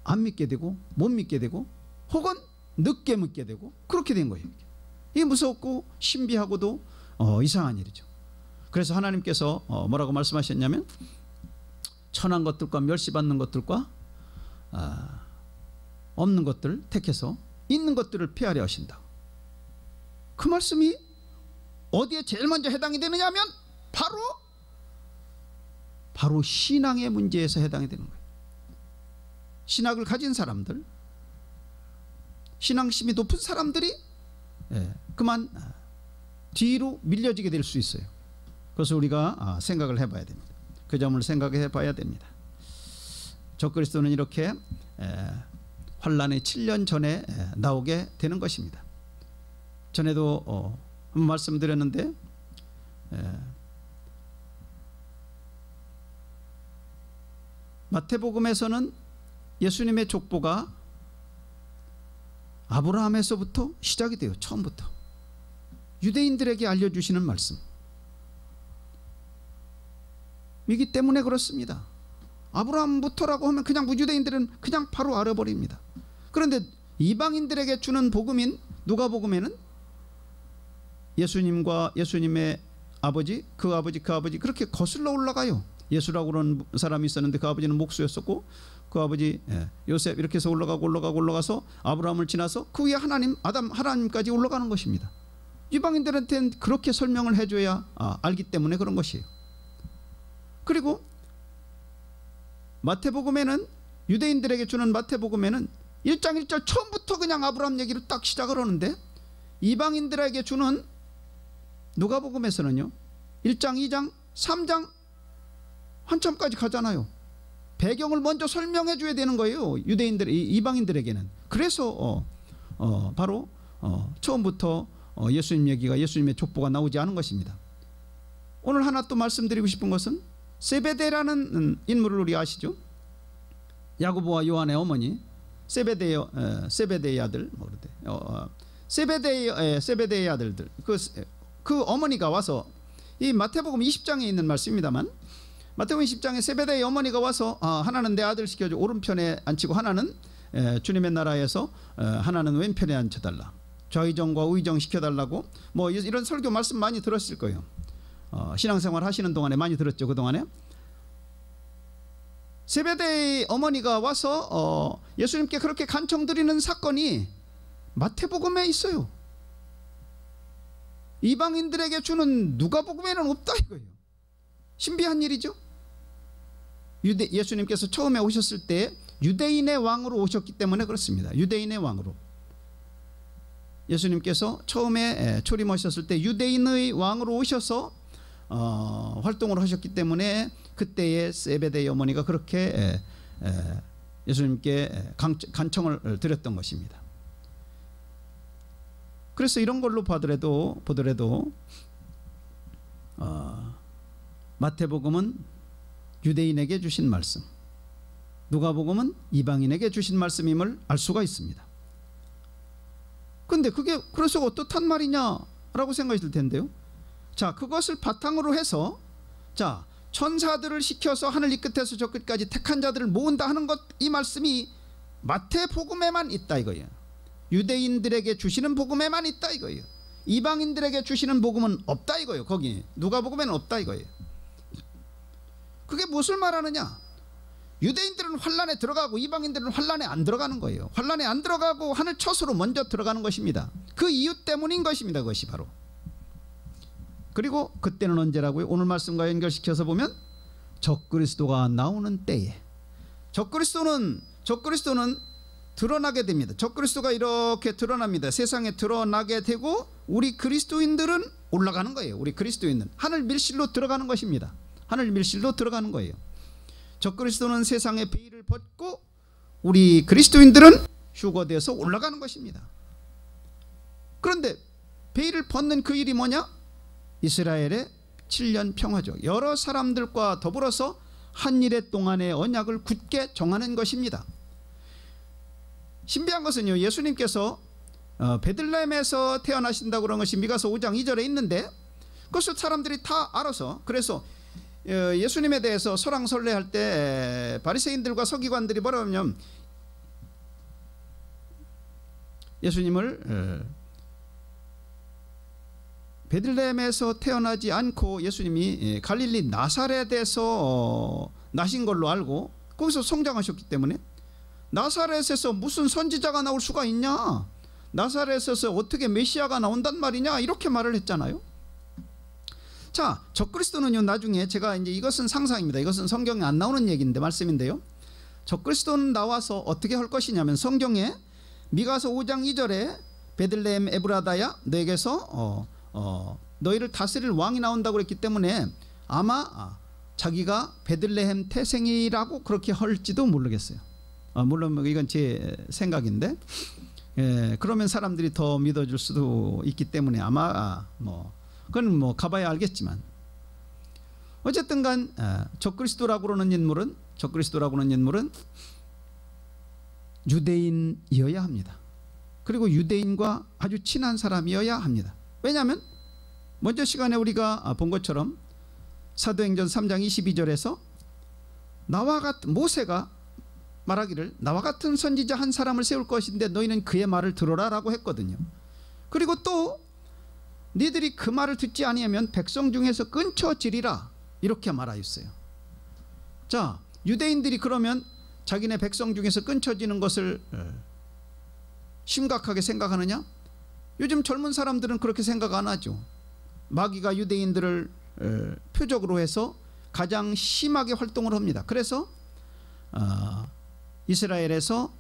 안 믿게 되고 못 믿게 되고 혹은 늦게 믿게 되고 그렇게 된 거예요. 이게 무섭고 신비하고도 이상한 일이죠. 그래서 하나님께서 뭐라고 말씀하셨냐면, 천한 것들과 멸시받는 것들과 없는 것들을 택해서 있는 것들을 피하려 하신다. 그 말씀이 어디에 제일 먼저 해당이 되느냐 하면 바로 신앙의 문제에서 해당이 되는 거예요. 신학을 가진 사람들, 신앙심이 높은 사람들이 그만 뒤로 밀려지게 될 수 있어요. 그래서 우리가 생각을 해봐야 됩니다. 그 점을 생각해 봐야 됩니다. 적그리스도는 이렇게 환란의 7년 전에 나오게 되는 것입니다. 전에도 한번 말씀드렸는데 마태복음에서는 예수님의 족보가 아브라함에서부터 시작이 돼요. 처음부터 유대인들에게 알려주시는 말씀 이기 때문에 그렇습니다. 아브라함부터라고 하면 그냥 유대인들은 그냥 바로 알아버립니다. 그런데 이방인들에게 주는 복음인 누가복음에는 예수님과 예수님의 아버지, 그 아버지, 그 아버지 그렇게 거슬러 올라가요. 예수라고 그러는 사람이 있었는데 그 아버지는 목수였었고 그 아버지 요셉 이렇게 해서 올라가서 아브라함을 지나서 그 위에 하나님, 아담, 하나님까지 올라가는 것입니다. 이방인들한테는 그렇게 설명을 해줘야 알기 때문에 그런 것이에요. 그리고 마태복음에는 유대인들에게 주는 마태복음에는 1장 1절 처음부터 그냥 아브라함 얘기를 딱 시작을 하는데 이방인들에게 주는 누가복음에서는요 1장 2장 3장 한참까지 가잖아요. 배경을 먼저 설명해 줘야 되는 거예요. 이방인들에게는. 그래서 바로 처음부터 예수님 얘기가, 예수님의 족보가 나오지 않은 것입니다. 오늘 하나 또 말씀드리고 싶은 것은 세베데라는 인물을 우리 아시죠? 야고보와 요한의 어머니 세베데의 아들 세베데의 아들들 그 어머니가 와서 이 마태복음 20장에 있는 말씀입니다만 마태복음 10장에 세베데의 어머니가 와서 하나는 내 아들 시켜줘 오른편에 앉히고 하나는 주님의 나라에서 하나는 왼편에 앉혀달라. 좌의정과 우의정 시켜달라고 뭐 이런 설교 말씀 많이 들었을 거예요. 신앙생활 하시는 동안에 많이 들었죠. 그동안에 세베데의 어머니가 와서 예수님께 그렇게 간청드리는 사건이 마태복음에 있어요. 이방인들에게 주는 누가복음에는 없다 이거예요. 신비한 일이죠. 예수님께서 처음에 오셨을 때 유대인의 왕으로 오셨기 때문에 그렇습니다. 유대인의 왕으로 예수님께서 처음에 초림하셨을 때 유대인의 왕으로 오셔서 활동을 하셨기 때문에 그때의 세베데의 어머니가 그렇게 예수님께 간청을 드렸던 것입니다. 그래서 이런 걸로 보더라도 마태복음은 유대인에게 주신 말씀, 누가복음은 이방인에게 주신 말씀임을 알 수가 있습니다. 그런데 그게 그래서 어떻단 말이냐라고 생각이 들 텐데요. 자, 그것을 바탕으로 해서 자, 천사들을 시켜서 하늘 이 끝에서 저 끝까지 택한 자들을 모은다 하는 것, 이 말씀이 마태복음에만 있다 이거예요. 유대인들에게 주시는 복음에만 있다 이거예요. 이방인들에게 주시는 복음은 없다 이거예요. 거기 누가복음에는 없다 이거예요. 그게 무엇을 말하느냐? 유대인들은 환란에 들어가고 이방인들은 환란에 안 들어가는 거예요. 환란에 안 들어가고 하늘 처소로 먼저 들어가는 것입니다. 그 이유 때문인 것입니다. 그것이 바로. 그리고 그때는 언제라고요? 오늘 말씀과 연결시켜서 보면 적그리스도가 나오는 때에 적그리스도는 드러나게 됩니다. 적그리스도가 이렇게 드러납니다. 세상에 드러나게 되고 우리 그리스도인들은 올라가는 거예요. 우리 그리스도인은 하늘 밀실로 들어가는 것입니다. 하늘 밀실로 들어가는 거예요. 적그리스도는 세상의 베일을 벗고 우리 그리스도인들은 휴거돼서 올라가는 것입니다. 그런데 베일을 벗는 그 일이 뭐냐? 이스라엘의 7년 평화죠. 여러 사람들과 더불어서 한 일의 동안의 언약을 굳게 정하는 것입니다. 신비한 것은요, 예수님께서 베들레헴에서 태어나신다고 그런 것이 미가서 5장 2절에 있는데 그것을 사람들이 다 알아서, 그래서 예수님에 대해서 설왕설래할 때 바리새인들과 서기관들이 뭐라고 하냐면 예수님을 베들레헴에서 태어나지 않고 예수님이 갈릴리 나사렛에서 나신 걸로 알고 거기서 성장하셨기 때문에 나사렛에서 무슨 선지자가 나올 수가 있냐? 나사렛에서 어떻게 메시아가 나온단 말이냐? 이렇게 말을 했잖아요. 자, 적그리스도는요, 나중에 제가 이제 이것은 상상입니다. 이것은 성경에 안 나오는 얘기인데 말씀인데요. 적그리스도는 나와서 어떻게 할 것이냐면 성경에 미가서 5장 2절에 베들레헴 에브라다야 너에게서 너희를 다스릴 왕이 나온다고 그랬기 때문에 아마 자기가 베들레헴 태생이라고 그렇게 할지도 모르겠어요. 물론 이건 제 생각인데, 그러면 사람들이 더 믿어줄 수도 있기 때문에 아마 그건 뭐 가봐야 알겠지만, 어쨌든간 적그리스도라고 그러는 인물은 유대인이어야 합니다. 그리고 유대인과 아주 친한 사람이어야 합니다. 왜냐하면 먼저 시간에 우리가 본 것처럼 사도행전 3장 22절에서 나와 같은 모세가 말하기를 나와 같은 선지자 한 사람을 세울 것인데 너희는 그의 말을 들어라 라고 했거든요. 그리고 또 니들이 그 말을 듣지 아니하면 백성 중에서 끊쳐지리라 이렇게 말하였어요. 자, 유대인들이 그러면 자기네 백성 중에서 끊쳐지는 것을 심각하게 생각하느냐? 요즘 젊은 사람들은 그렇게 생각 안 하죠. 마귀가 유대인들을 표적으로 해서 가장 심하게 활동을 합니다. 그래서 이스라엘에서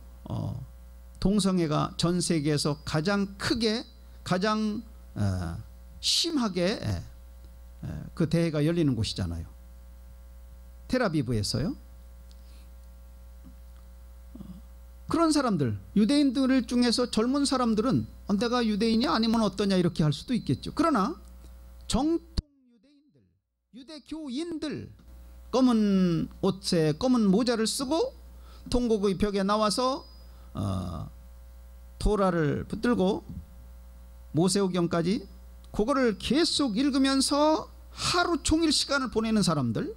동성애가 전 세계에서 가장 크게 가장 심하게 그 대회가 열리는 곳이잖아요. 텔아비브에서요. 그런 사람들, 유대인들 중에서 젊은 사람들은 내가 유대인이 아니면 어떠냐 이렇게 할 수도 있겠죠. 그러나 정통 유대인들, 유대교인들 검은 옷에 검은 모자를 쓰고 통곡의 벽에 나와서 토라를 붙들고 모세오경까지 그거를 계속 읽으면서 하루 종일 시간을 보내는 사람들,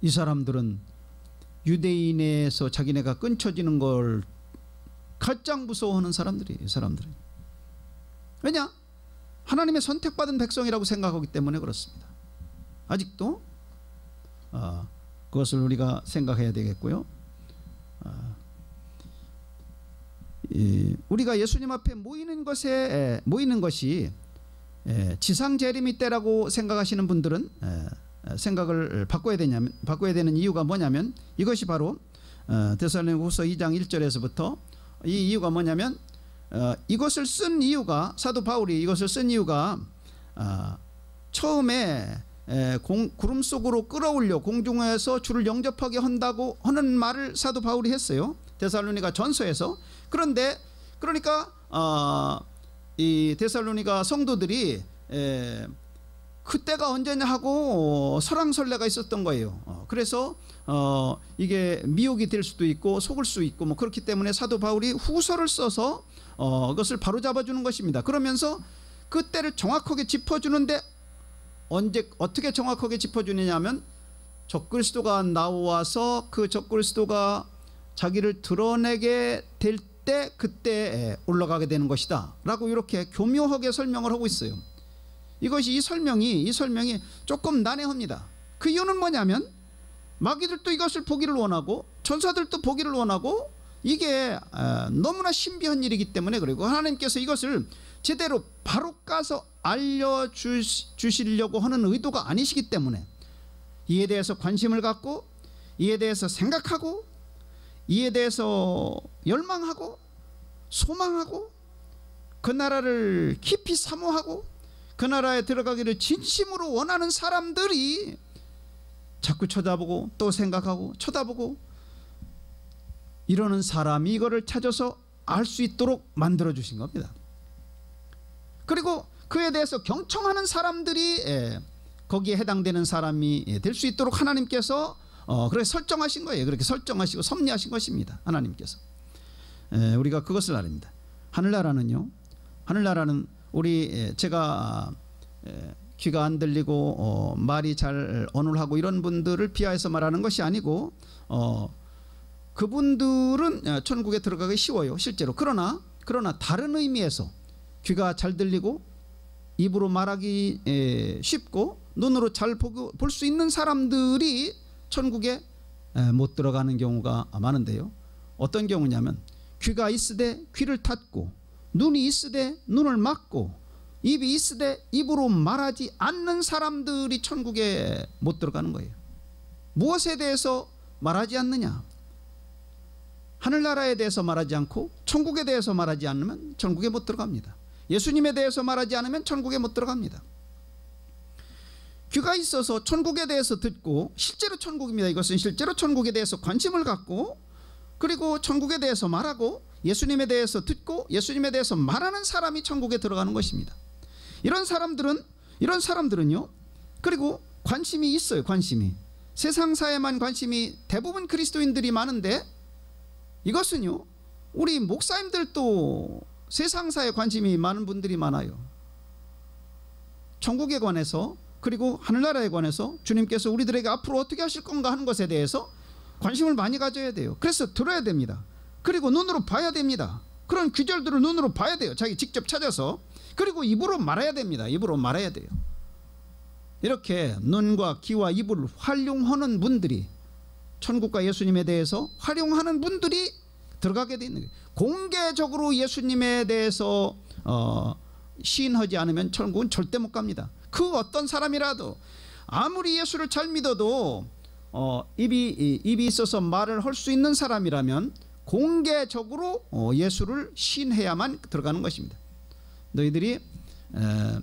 이 사람들은 유대인에서 자기네가 끊쳐지는 걸 가장 무서워하는 사람들이에요. 이 사람들은. 왜냐? 하나님의 선택받은 백성이라고 생각하기 때문에 그렇습니다. 아직도 그것을 우리가 생각해야 되겠고요. 우리가 예수님 앞에 모이는 것이 지상 재림이 때라고 생각하시는 분들은 생각을 바꿔야 되는 이유가 뭐냐면 이것이 바로 데살로니가후서 2장 1절에서부터 이 이유가 뭐냐면 이것을 쓴 이유가 사도 바울이 이것을 쓴 이유가 처음에 구름 속으로 끌어올려 공중에서 주를 영접하게 한다고 하는 말을 사도 바울이 했어요. 데살로니가 전서에서. 그런데 그러니까 이 데살로니가 성도들이 그때가 언제냐 하고 설왕설래가 있었던 거예요. 그래서 이게 미혹이 될 수도 있고 속을 수 있고 뭐 그렇기 때문에 사도 바울이 후서를 써서 그것을 바로잡아 주는 것입니다. 그러면서 그때를 정확하게 짚어주는데 어떻게 정확하게 짚어주느냐 하면 적그리스도가 나와서 그 적그리스도가 자기를 드러내게 될 때 그때 올라가게 되는 것이다 라고 이렇게 교묘하게 설명을 하고 있어요. 이 설명이 조금 난해합니다. 그 이유는 뭐냐면 마귀들도 이것을 보기를 원하고 전사들도 보기를 원하고 이게 너무나 신비한 일이기 때문에 그리고 하나님께서 이것을 제대로 바로 까서 알려주시려고 하는 의도가 아니시기 때문에 이에 대해서 관심을 갖고 이에 대해서 생각하고 이에 대해서 열망하고 소망하고 그 나라를 깊이 사모하고 그 나라에 들어가기를 진심으로 원하는 사람들이 자꾸 쳐다보고 또 생각하고 쳐다보고 이러는 사람이 이거를 찾아서 알 수 있도록 만들어 주신 겁니다. 그리고 그에 대해서 경청하는 사람들이 거기에 해당되는 사람이 될 수 있도록 하나님께서 그렇게 설정하신 거예요. 그렇게 설정하시고 섭리하신 것입니다. 하나님께서. 우리가 그것을 아닙니다. 하늘나라는 우리 제가 귀가 안 들리고 말이 잘 어눌하고 이런 분들을 비하해서 말하는 것이 아니고 그분들은 천국에 들어가기 쉬워요. 실제로. 그러나 다른 의미에서 귀가 잘 들리고 입으로 말하기 쉽고 눈으로 잘 볼 수 있는 사람들이 천국에 못 들어가는 경우가 많은데요. 어떤 경우냐면 귀가 있으되 귀를 닫고, 눈이 있으되 눈을 막고, 입이 있으되 입으로 말하지 않는 사람들이 천국에 못 들어가는 거예요. 무엇에 대해서 말하지 않느냐? 하늘나라에 대해서 말하지 않고 천국에 대해서 말하지 않으면 천국에 못 들어갑니다. 예수님에 대해서 말하지 않으면 천국에 못 들어갑니다. 귀가 있어서 천국에 대해서 듣고, 실제로 천국입니다. 이것은 실제로 천국에 대해서 관심을 갖고, 그리고 천국에 대해서 말하고, 예수님에 대해서 듣고 예수님에 대해서 말하는 사람이 천국에 들어가는 것입니다. 이런 사람들은요, 그리고 관심이 있어요. 관심이 세상사에만 관심이 대부분 그리스도인들이 많은데, 이것은요, 우리 목사님들도 세상사에 관심이 많은 분들이 많아요. 천국에 관해서, 그리고 하늘나라에 관해서 주님께서 우리들에게 앞으로 어떻게 하실 건가 하는 것에 대해서 관심을 많이 가져야 돼요. 그래서 들어야 됩니다. 그리고 눈으로 봐야 됩니다. 그런 귀절들을 눈으로 봐야 돼요. 자기 직접 찾아서. 그리고 입으로 말해야 됩니다. 입으로 말해야 돼요. 이렇게 눈과 귀와 입을 활용하는 분들이, 천국과 예수님에 대해서 활용하는 분들이 들어가게 되는 거예요. 공개적으로 예수님에 대해서 시인하지 않으면 천국은 절대 못 갑니다. 그 어떤 사람이라도 아무리 예수를 잘 믿어도 입이 있어서 말을 할 수 있는 사람이라면 공개적으로 예수를 시인해야만 들어가는 것입니다. 너희들이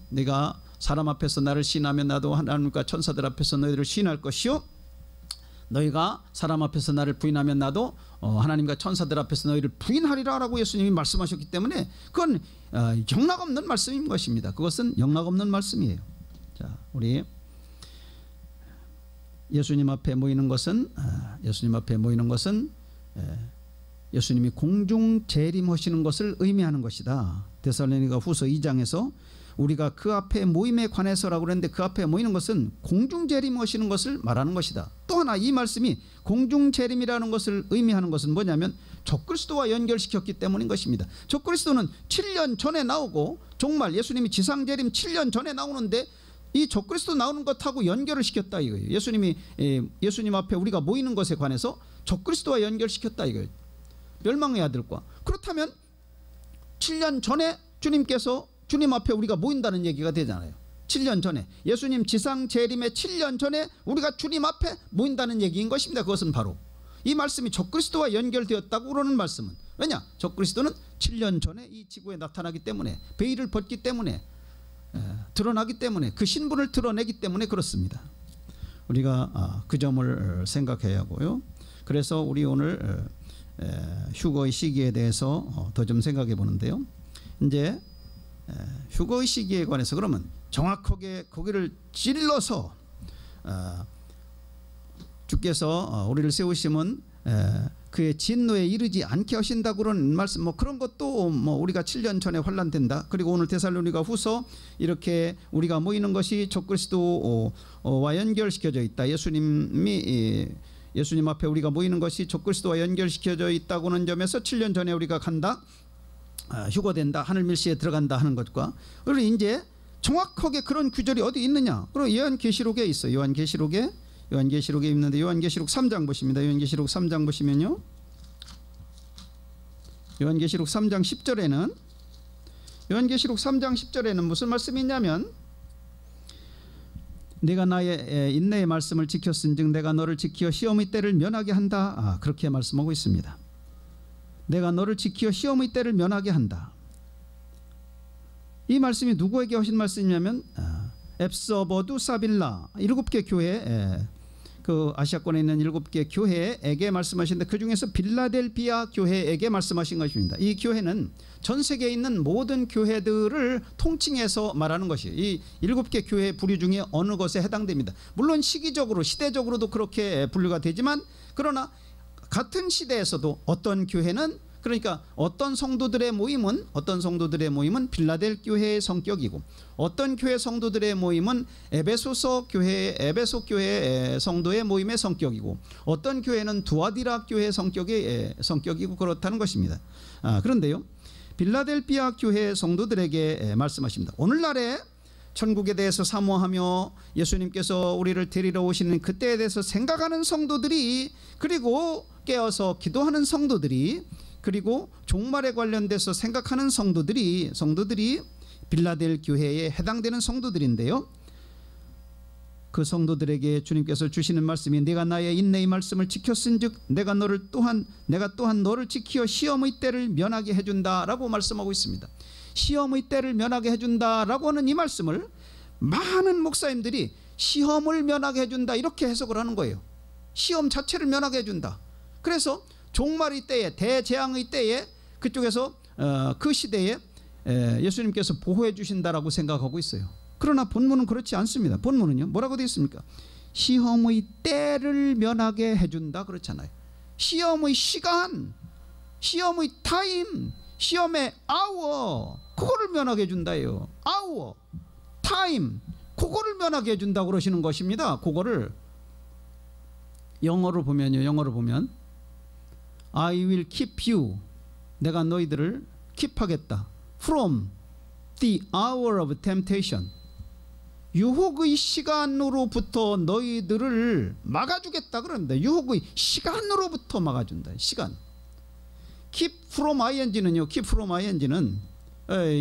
내가 사람 앞에서 나를 시인하면 나도 하나님과 천사들 앞에서 너희들을 시인할 것이요, 너희가 사람 앞에서 나를 부인하면 나도 하나님과 천사들 앞에서 너희를 부인하리라 라고 예수님이 말씀하셨기 때문에 그건 영락없는 말씀인 것입니다. 그것은 영락없는 말씀이에요. 자, 우리 예수님 앞에 모이는 것은 예수님이 공중 재림하시는 것을 의미하는 것이다. 데살로니가 후서 2장에서 우리가 그 앞에 모임에 관해서라고 그랬는데, 그 앞에 모이는 것은 공중 재림하시는 것을 말하는 것이다. 또 하나 이 말씀이 공중 재림이라는 것을 의미하는 것은 뭐냐면 적그리스도와 연결시켰기 때문인 것입니다. 적그리스도는 7년 전에 나오고, 정말 예수님이 지상 재림 7년 전에 나오는데 이 적그리스도 나오는 것하고 연결을 시켰다 이거예요. 예수님 앞에 우리가 모이는 것에 관해서 적그리스도와 연결시켰다 이거예요. 멸망의 아들과. 그렇다면 7년 전에 주님 앞에 우리가 모인다는 얘기가 되잖아요. 7년 전에 예수님 지상 재림의 7년 전에 우리가 주님 앞에 모인다는 얘기인 것입니다. 그것은 바로 이 말씀이 적그리스도와 연결되었다고 그러는 말씀은, 왜냐? 적그리스도는 7년 전에 이 지구에 나타나기 때문에, 베일을 벗기 때문에, 드러나기 때문에, 그 신분을 드러내기 때문에 그렇습니다. 우리가 그 점을 생각해야 하고요. 그래서 우리 오늘 휴거의 시기에 대해서 더 좀 생각해 보는데요. 이제 휴거의 시기에 관해서 그러면 정확하게 거기를 찔러서 주께서 우리를 세우심은 그의 진노에 이르지 않게 하신다고 그런 말씀, 그런 것도 우리가 7년 전에 환란된다. 그리고 오늘 데살로니가 후서 이렇게 우리가 모이는 것이 적그리스도와 연결시켜져 있다. 예수님 앞에 우리가 모이는 것이 적그리스도와 연결시켜져 있다고는 점에서 7년 전에 우리가 간다, 휴거된다, 하늘밀시에 들어간다 하는 것과, 그리고 이제 정확하게 그런 구절이 어디 있느냐? 그리고 요한계시록에 있어요. 요한계시록에 있는데, 요한계시록 3장 보십니다. 요한계시록 3장 보시면요, 요한계시록 3장 10절에는 무슨 말씀이 있냐면, 내가 나의 인내의 말씀을 지켰은즉 내가 너를 지키어 시험의 때를 면하게 한다. 그렇게 말씀하고 있습니다. 내가 너를 지키어 시험의 때를 면하게 한다. 이 말씀이 누구에게 하신 말씀이냐면 앱서버두 사빌라 7개 교회, 그 아시아권에 있는 7개 교회에게 말씀하시는데, 그 중에서 빌라델비아 교회에게 말씀하신 것입니다. 이 교회는 전 세계에 있는 모든 교회들을 통칭해서 말하는 것이에요. 이 7개 교회 부류 중에 어느 것에 해당됩니다. 물론 시기적으로, 시대적으로도 그렇게 분류가 되지만, 그러나 같은 시대에서도 어떤 교회는, 그러니까 어떤 성도들의 모임은 빌라델 교회의 성격이고, 어떤 교회 성도들의 모임은 에베소 교회 성도의 모임의 성격이고, 어떤 교회는 두아디라 교회 성격이고 그렇다는 것입니다. 그런데요, 빌라델비아 교회 성도들에게 말씀하십니다. 오늘날에 천국에 대해서 사모하며 예수님께서 우리를 데리러 오시는 그때에 대해서 생각하는 성도들이, 그리고 깨어서 기도하는 성도들이, 그리고 종말에 관련돼서 생각하는 성도들이 빌라델 교회에 해당되는 성도들인데요. 그 성도들에게 주님께서 주시는 말씀이 내가 나의 인내의 말씀을 지켰은즉 내가 또한 너를 지키어 시험의 때를 면하게 해준다라고 말씀하고 있습니다. 시험의 때를 면하게 해준다라고 하는 이 말씀을 많은 목사님들이 시험을 면하게 해준다 이렇게 해석을 하는 거예요. 시험 자체를 면하게 해준다. 그래서 종말의 때에, 대재앙의 때에, 그쪽에서 그 시대에 예수님께서 보호해 주신다라고 생각하고 있어요. 그러나 본문은 그렇지 않습니다. 본문은요, 뭐라고 되어 있습니까? 시험의 때를 면하게 해준다 그렇잖아요. 시험의 시간, 시험의 타임, 시험의 아워, 그거를 면하게 해준다예요. 아워, 타임, 그거를 면하게 해준다 그러시는 것입니다. 그거를 영어로 보면요, 영어로 보면 I will keep you, 내가 너희들을 킵하겠다, from the hour of temptation, 유혹의 시간으로부터 너희들을 막아주겠다 그럽니다. 유혹의 시간으로부터 막아준다. 시간. keep from ing는요, keep from ing는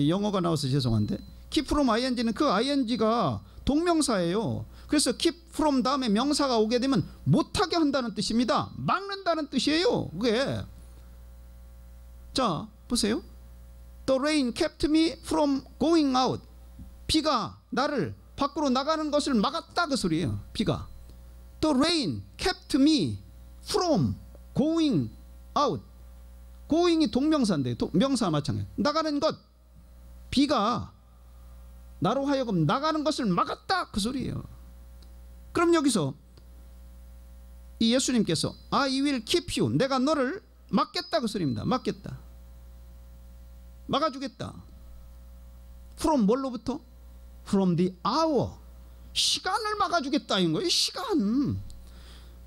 영어가 나와서 죄송한데, keep from ing는 그 ing가 동명사예요. 그래서 keep from 다음에 명사가 오게 되면 못하게 한다는 뜻입니다. 막는다는 뜻이에요. 그게. 자, 보세요. The rain kept me from going out. 비가 나를 밖으로 나가는 것을 막았다 그 소리예요. 비가. The rain kept me from going out. going이 동명사인데, 명사와 마찬가지. 나가는 것. 비가 나로 하여금 나가는 것을 막았다 그 소리예요. 그럼 여기서 이 예수님께서 I will keep you, 내가 너를 막겠다 그 소리입니다. 막겠다, 막아주겠다. from 뭘로부터? from the hour, 시간을 막아주겠다 이런 거예요. 시간.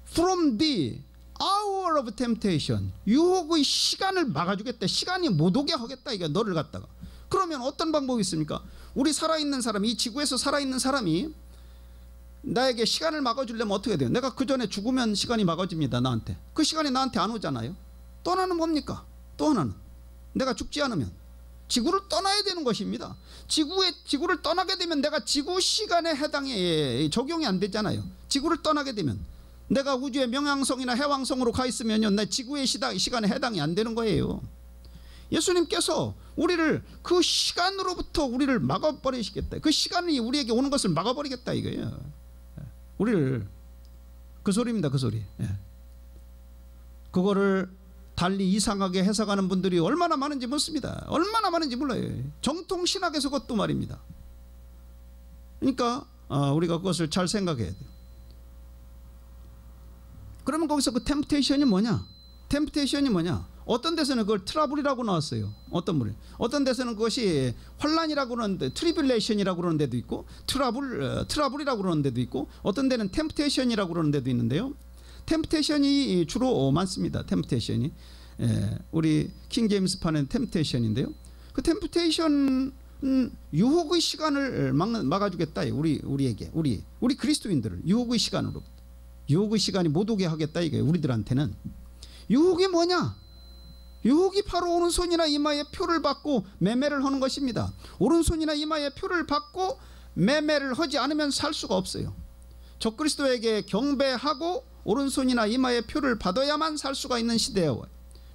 from the hour of temptation, 유혹의 시간을 막아주겠다. 시간이 못 오게 하겠다 이게, 너를 갖다가. 그러면 어떤 방법이 있습니까? 우리 살아있는 사람이, 이 지구에서 살아있는 사람이 나에게 시간을 막아주려면 어떻게 돼요? 내가 그 전에 죽으면 시간이 막아집니다. 나한테. 그 시간이 나한테 안 오잖아요. 또 하나는 뭡니까? 또 하나는 내가 죽지 않으면 지구를 떠나야 되는 것입니다. 지구를 떠나게 되면 내가 지구 시간에 해당에 적용이 안 되잖아요. 지구를 떠나게 되면 내가 우주의 명왕성이나 해왕성으로 가 있으면요, 내 지구의 시간에 해당이 안 되는 거예요. 예수님께서 우리를 그 시간으로부터 우리를 막아버리시겠다. 그 시간이 우리에게 오는 것을 막아버리겠다 이거예요. 우리를, 그 소리입니다. 그 소리. 그거를 달리 이상하게 해석하는 분들이 얼마나 많은지 묻습니다. 얼마나 많은지 몰라요. 정통신학에서 그것도 말입니다. 그러니까 우리가 그것을 잘 생각해야 돼요. 그러면 거기서 그 템프테이션이 뭐냐? 템프테이션이 뭐냐? 어떤 데서는 그걸 트러블이라고 나왔어요. 어떤 데서는 그것이 환란이라고 그러는데, 트리뷸레이션이라고 그러는 데도 있고, 트러블이라고 그러는 데도 있고, 어떤 데는 템프테이션이라고 그러는 데도 있는데요. 템프테이션이 주로 많습니다. 템프테이션이. 우리 킹 제임스판은 템프테이션인데요. 그 템프테이션, 유혹의 시간을 막아주겠다. 우리에게, 우리 그리스도인들을 유혹의 시간으로, 유혹의 시간이 못 오게 하겠다 이게. 우리들한테는 유혹이 뭐냐? 유혹이 바로 오른손이나 이마에 표를 받고 매매를 하는 것입니다. 오른손이나 이마에 표를 받고 매매를 하지 않으면 살 수가 없어요. 적그리스도에게 경배하고 오른손이나 이마에 표를 받아야만 살 수가 있는 시대예요.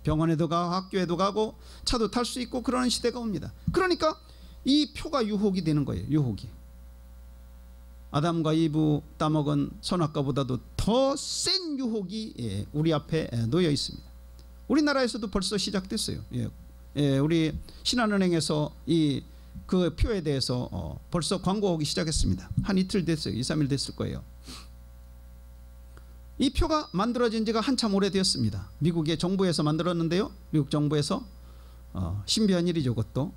병원에도 가고 학교에도 가고 차도 탈 수 있고 그러는 시대가 옵니다. 그러니까 이 표가 유혹이 되는 거예요. 유혹이. 아담과 이브 따먹은 선악과보다도 더 센 유혹이 우리 앞에 놓여 있습니다. 우리나라에서도 벌써 시작됐어요. 우리 신한은행에서 그 표에 대해서 벌써 광고하기 시작했습니다. 한 이틀 됐어요. 2, 3일 됐을 거예요. 이 표가 만들어진 지가 한참 오래되었습니다. 미국의 정부에서 만들었는데요. 미국 정부에서 신비한 일이죠. 그것도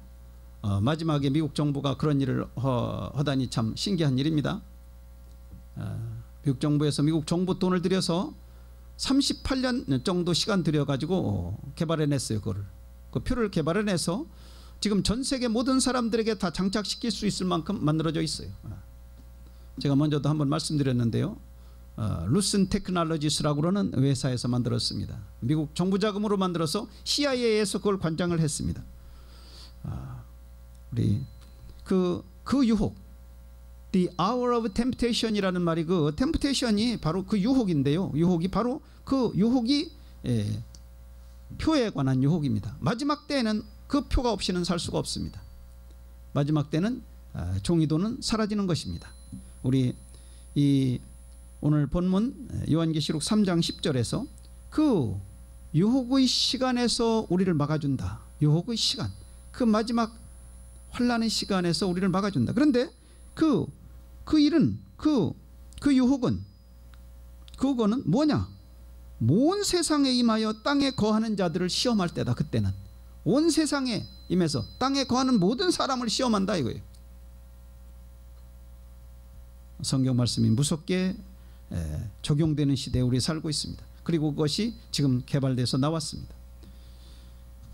마지막에 미국 정부가 그런 일을 하다니 참 신기한 일입니다. 미국 정부에서 미국 정부 돈을 들여서 38년 정도 시간 들여가지고 개발해냈어요. 그 표를 개발해내서 지금 전 세계 모든 사람들에게 다 장착시킬 수 있을 만큼 만들어져 있어요. 제가 먼저도 한번 말씀드렸는데요. 루슨 테크놀로지스라고 그러는 회사에서 만들었습니다. 미국 정부 자금으로 만들어서 CIA에서 그걸 관장을 했습니다. 우리 그 유혹, The Hour of Temptation이라는 말이 그 템프테이션이 바로 그 유혹인데요. 유혹이 바로 그 유혹이 표에 관한 유혹입니다. 마지막 때에는 그 표가 없이는 살 수가 없습니다. 마지막 때는 종이도는 사라지는 것입니다. 우리 이 오늘 본문 요한계시록 3장 10절에서 그 유혹의 시간에서 우리를 막아준다. 유혹의 시간, 그 마지막 환난의 시간에서 우리를 막아준다. 그런데 그 일은 그 유혹은 그거는 뭐냐? 온 세상에 임하여 땅에 거하는 자들을 시험할 때다. 그때는 온 세상에 임해서 땅에 거하는 모든 사람을 시험한다 이거예요. 성경 말씀이 무섭게 적용되는 시대에 우리 살고 있습니다. 그리고 그것이 지금 개발돼서 나왔습니다.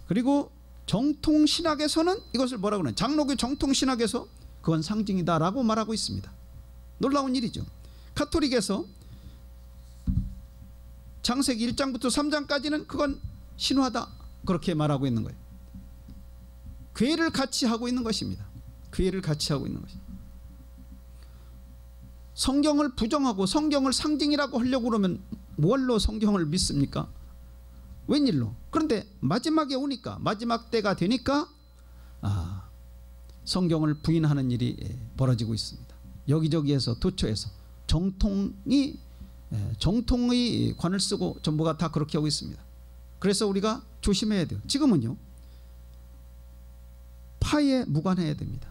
그리고 정통신학에서는 이것을 뭐라고 하냐, 장로교 정통신학에서 그건 상징이다라고 말하고 있습니다. 놀라운 일이죠. 가톨릭에서 창세기 1장부터 3장까지는 그건 신화다 그렇게 말하고 있는 거예요. 괴를 같이 하고 있는 것입니다. 괴를 같이 하고 있는 것입니다. 성경을 부정하고 성경을 상징이라고 하려고 그러면 뭘로 성경을 믿습니까? 웬일로? 그런데 마지막에 오니까, 마지막 때가 되니까 성경을 부인하는 일이 벌어지고 있습니다. 여기저기에서 도처에서 정통의 관을 쓰고 전부가 다 그렇게 하고 있습니다. 그래서 우리가 조심해야 돼요. 지금은요, 파에 무관해야 됩니다.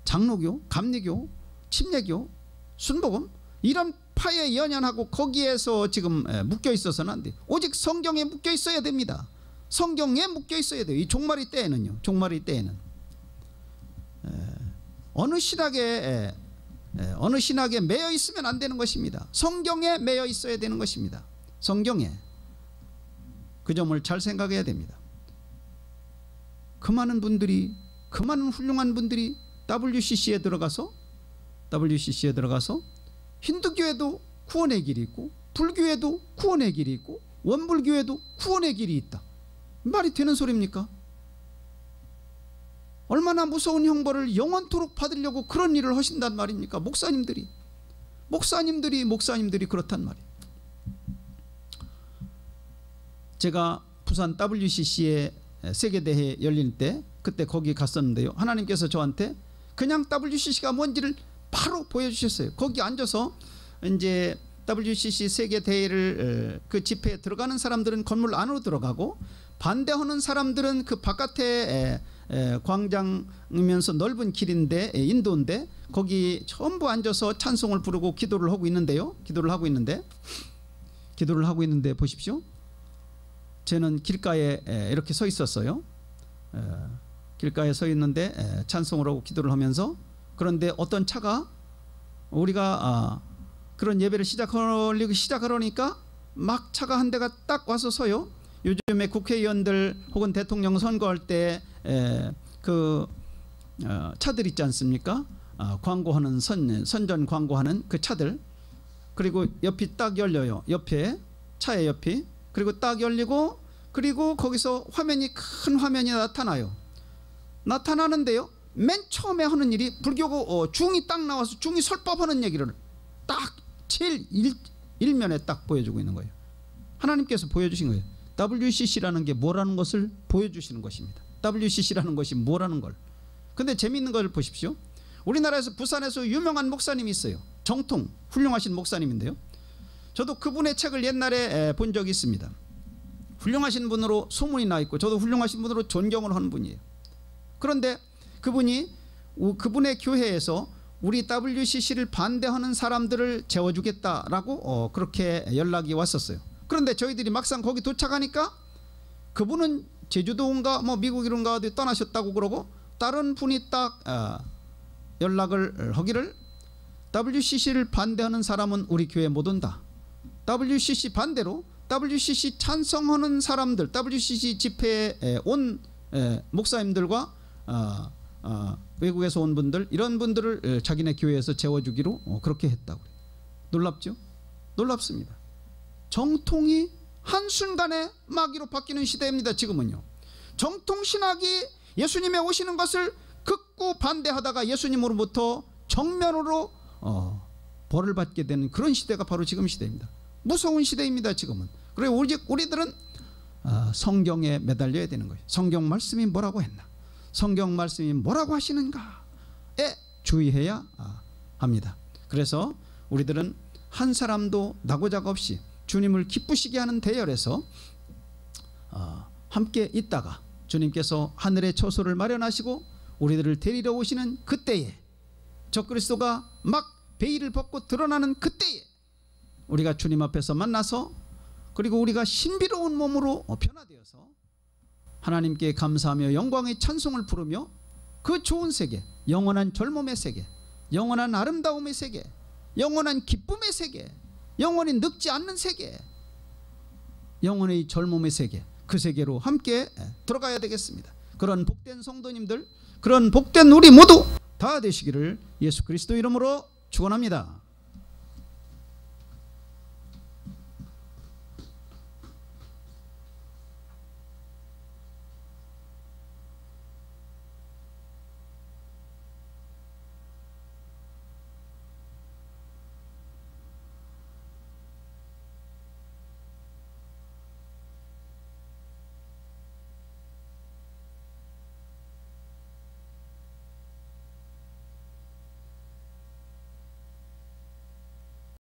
장로교, 감리교, 침례교, 순복음 이런 파에 연연하고 거기에서 지금 묶여 있어서는 안 돼요. 오직 성경에 묶여 있어야 됩니다. 성경에 묶여 있어야 돼요. 이 종말의 때에는요. 종말의 때에는 어느 신학에 매여 있으면 안 되는 것입니다. 성경에 매여 있어야 되는 것입니다. 성경에. 그 점을 잘 생각해야 됩니다. 그 많은 분들이, 그 많은 훌륭한 분들이 WCC에 들어가서 힌두교에도 구원의 길이 있고, 불교에도 구원의 길이 있고, 원불교에도 구원의 길이 있다. 말이 되는 소리입니까? 얼마나 무서운 형벌을 영원토록 받으려고 그런 일을 하신단 말입니까? 목사님들이 그렇단 말이에요. 제가 부산 WCC에 세계대회 열릴 때 그때 거기 갔었는데요, 하나님께서 저한테 그냥 WCC가 뭔지를 바로 보여주셨어요. 거기 앉아서 이제 WCC 세계대회를 그 집회에 들어가는 사람들은 건물 안으로 들어가고, 반대하는 사람들은 그 바깥에 광장이면서 넓은 길인데, 인도인데 거기 전부 앉아서 찬송을 부르고 기도를 하고 있는데요. 기도를 하고 있는데 보십시오. 저는 길가에 이렇게 서 있었어요. 길가에 서 있는데 찬송을 하고 기도를 하면서, 그런데 어떤 차가 우리가 그런 예배를 시작하려니까 막 차가 한 대가 딱 와서 서요. 요즘에 국회의원들 혹은 대통령 선거할 때 그 차들 있지 않습니까? 광고하는 선전 광고하는 그 차들. 그리고 옆이 딱 열려요. 옆에 차의 옆이. 그리고 딱 열리고, 그리고 거기서 큰 화면이 나타나는데요, 맨 처음에 하는 일이 불교 중이 딱 나와서 중이 설법하는 얘기를 딱 제일 일면에 딱 보여주고 있는 거예요. 하나님께서 보여주신 거예요. WCC라는 게 뭐라는 것을 보여주시는 것입니다. WCC라는 것이 뭐라는 걸. 근데 재미있는 걸 보십시오. 우리나라에서 부산에서 유명한 목사님이 있어요. 정통 훌륭하신 목사님인데요, 저도 그분의 책을 옛날에 본 적이 있습니다. 훌륭하신 분으로 소문이 나 있고, 저도 훌륭하신 분으로 존경을 하는 분이에요. 그런데 그분의 교회에서 우리 WCC를 반대하는 사람들을 재워주겠다라고 그렇게 연락이 왔었어요. 그런데 저희들이 막상 거기 도착하니까 그분은 제주도인가 미국이론가 어디 떠나셨다고 그러고, 다른 분이 딱 연락을 하기를, WCC를 반대하는 사람은 우리 교회 못 온다. WCC 반대로 WCC 찬성하는 사람들, WCC 집회에 온 목사님들과 외국에서 온 분들, 이런 분들을 자기네 교회에서 재워주기로 그렇게 했다고. 놀랍죠? 놀랍습니다. 정통이 한순간에 마귀로 바뀌는 시대입니다. 지금은요. 정통신학이 예수님의 오시는 것을 극구 반대하다가 예수님으로부터 정면으로 벌을 받게 되는 그런 시대가 바로 지금 시대입니다. 무서운 시대입니다. 지금은. 그래서 우리들은 성경에 매달려야 되는 거예요. 성경 말씀이 뭐라고 했나, 성경 말씀이 뭐라고 하시는가에 주의해야 합니다. 그래서 우리들은 한 사람도 나고자가 없이 주님을 기쁘시게 하는 대열에서 함께 있다가 주님께서 하늘의 처소를 마련하시고 우리들을 데리러 오시는 그때에, 적그리스도가 막 베일을 벗고 드러나는 그때에 우리가 주님 앞에서 만나서, 그리고 우리가 신비로운 몸으로 변화되어서 하나님께 감사하며 영광의 찬송을 부르며 그 좋은 세계, 영원한 젊음의 세계, 영원한 아름다움의 세계, 영원한 기쁨의 세계, 영원히 늙지 않는 세계, 영원의 젊음의 세계, 그 세계로 함께 들어가야 되겠습니다. 그런 복된 성도님들, 그런 복된 우리 모두 다 되시기를 예수 그리스도 이름으로 축원합니다.